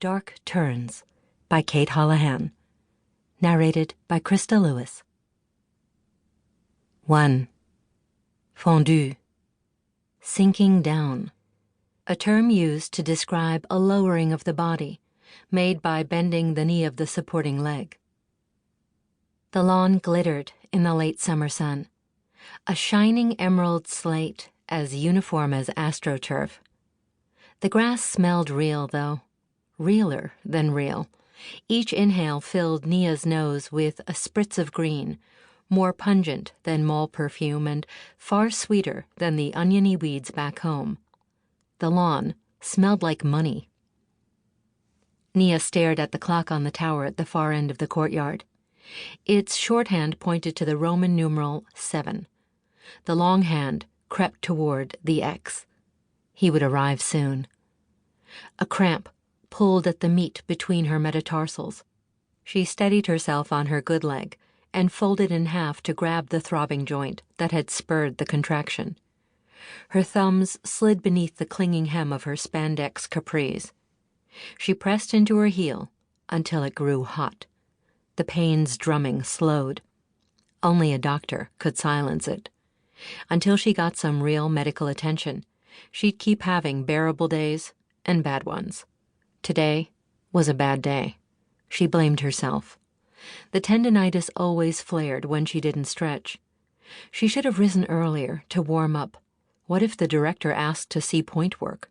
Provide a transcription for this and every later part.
Dark Turns by Cate Holahan. Narrated by Christa Lewis. 1. Fondu. Sinking down. A term used to describe a lowering of the body, made by bending the knee of the supporting leg. The lawn glittered in the late summer sun, a shining emerald slate as uniform as astroturf. The grass smelled real, though. Realer than real. Each inhale filled Nia's nose with a spritz of green, more pungent than mall perfume and far sweeter than the oniony weeds back home. The lawn smelled like money. Nia stared at the clock on the tower at the far end of the courtyard. Its shorthand pointed to the Roman numeral 7. The long hand crept toward the X. He would arrive soon. A cramp pulled at the meat between her metatarsals. She steadied herself on her good leg and folded in half to grab the throbbing joint that had spurred the contraction. Her thumbs slid beneath the clinging hem of her spandex capris. She pressed into her heel until it grew hot. The pain's drumming slowed. Only a doctor could silence it. Until she got some real medical attention, she'd keep having bearable days and bad ones. Today was a bad day. She blamed herself. The tendinitis always flared when she didn't stretch. She should have risen earlier to warm up. What if the director asked to see point work?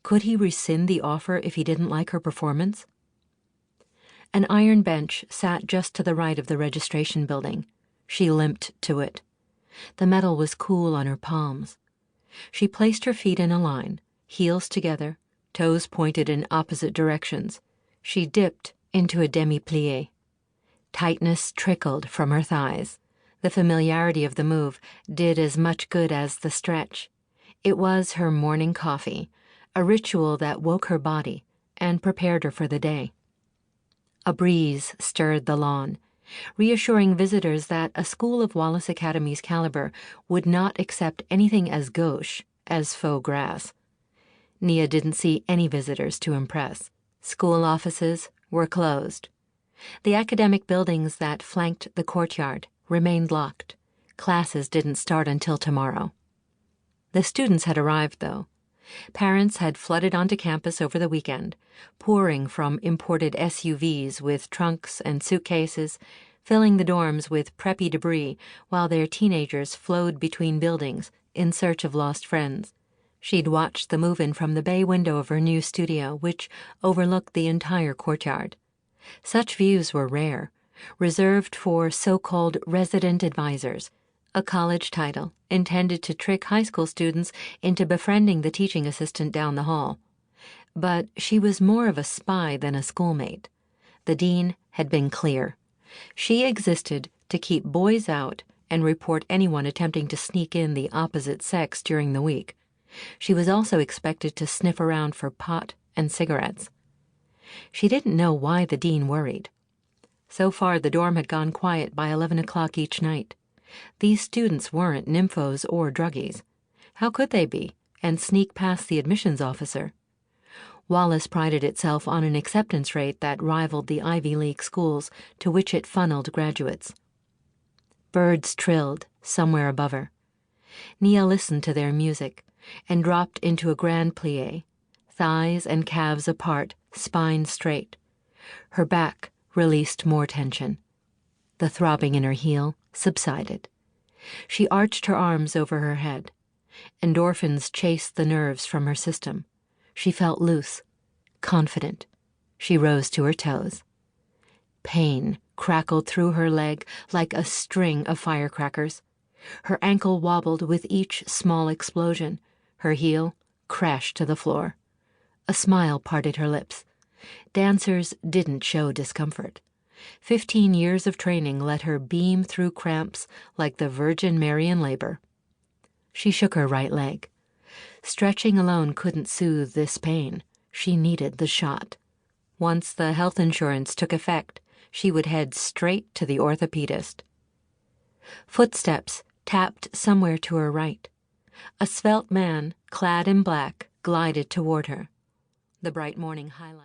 Could he rescind the offer if he didn't like her performance? An iron bench sat just to the right of the registration building. She limped to it. The metal was cool on her palms. She placed her feet in a line, heels together, toes pointed in opposite directions. She dipped into a demi-plie. Tightness trickled from her thighs. The familiarity of the move did as much good as the stretch. It was her morning coffee, a ritual that woke her body and prepared her for the day. A breeze stirred the lawn, reassuring visitors that a school of Wallace Academy's caliber would not accept anything as gauche as faux grass. Nia didn't see any visitors to impress. School offices were closed. The academic buildings that flanked the courtyard remained locked. Classes didn't start until tomorrow. The students had arrived, though. Parents had flooded onto campus over the weekend, pouring from imported SUVs with trunks and suitcases, filling the dorms with preppy debris while their teenagers flowed between buildings in search of lost friends. She'd watched the move-in from the bay window of her new studio, which overlooked the entire courtyard. Such views were rare, reserved for so-called resident advisors, a college title intended to trick high school students into befriending the teaching assistant down the hall. But she was more of a spy than a schoolmate. The dean had been clear. She existed to keep boys out and report anyone attempting to sneak in the opposite sex during the week. She was also expected to sniff around for pot and cigarettes. She didn't know why the dean worried. So far, the dorm had gone quiet by 11 o'clock each night. These students weren't nymphos or druggies. How could they be, and sneak past the admissions officer? Wallace prided itself on an acceptance rate that rivaled the Ivy League schools to which it funneled graduates. Birds trilled somewhere above her. Nia listened to their music and dropped into a grand plie, thighs and calves apart, spine straight. Her back released more tension. The throbbing in her heel subsided. She arched her arms over her head. Endorphins chased the nerves from her system. She felt loose, confident. She rose to her toes. Pain crackled through her leg like a string of firecrackers. Her ankle wobbled with each small explosion. Her heel crashed to the floor. A smile parted her lips. Dancers didn't show discomfort. 15 years of training let her beam through cramps like the Virgin Mary in labor. She shook her right leg. Stretching alone couldn't soothe this pain. She needed the shot. Once the health insurance took effect, she would head straight to the orthopedist. Footsteps tapped somewhere to her right. A svelte man, clad in black, glided toward her. The bright morning highlight.